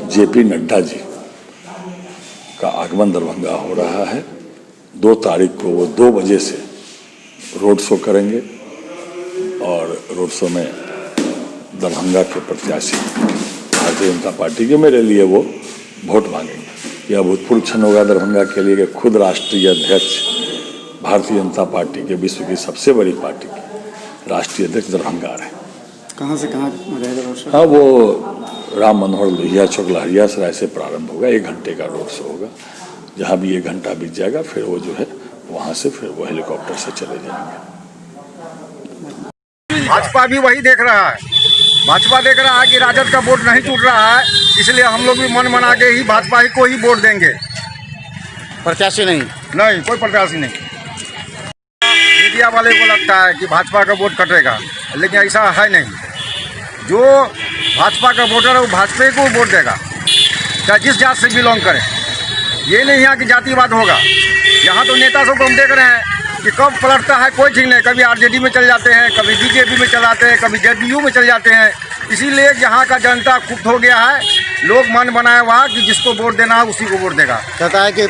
JP Nadda ji का आगमन दरभंगा हो रहा है। 2 तारीख को वो 2 बजे से रोड शो करेंगे और रोड शो में दरभंगा के प्रत्याशी भारतीय जनता पार्टी के मेरे लिए वो वोट मांगेंगे। यह अभूतपूर्व क्षण होगा दरभंगा के लिए कि खुद राष्ट्रीय अध्यक्ष भारतीय जनता पार्टी के विश्व की सबसे बड़ी पार्टी के राष्ट्रीय अध्यक्ष दरभंगा रहे। कहाँ से कहाँ रहेगा रोड शो? हाँ, वो राम मनोहर लोहिया चौक लहरियासराय से प्रारंभ होगा। 1 घंटे का रोड शो होगा। जहाँ भी 1 घंटा बीत जाएगा फिर वो जो है वहाँ से फिर वो हेलीकॉप्टर से चले जाएंगे। भाजपा भी वही देख रहा है। भाजपा देख रहा है कि राजद का वोट नहीं टूट रहा है, इसलिए हम लोग भी मन बना के ही भाजपा ही को ही वोट देंगे। प्रत्याशी नहीं कोई प्रत्याशी नहीं। मीडिया वाले को लगता है कि भाजपा का वोट कटेगा, लेकिन ऐसा है नहीं। जो भाजपा का वोटर है वो भाजपा को वोट देगा, चाहे जिस जात से बिलोंग करे। ये नहीं यहाँ की जातिवाद होगा। यहाँ तो नेता सबको हम देख रहे हैं कि कब पलटता है कोई ठीक नहीं। कभी आरजेडी में चल जाते हैं, कभी बीजेपी में चल जाते हैं, कभी जेडीयू में चल जाते हैं। इसीलिए यहाँ का जनता खुद हो गया है। लोग मन बनाया हुआ कि जिसको वोट देना है उसी को वोट देगा। कहता है कि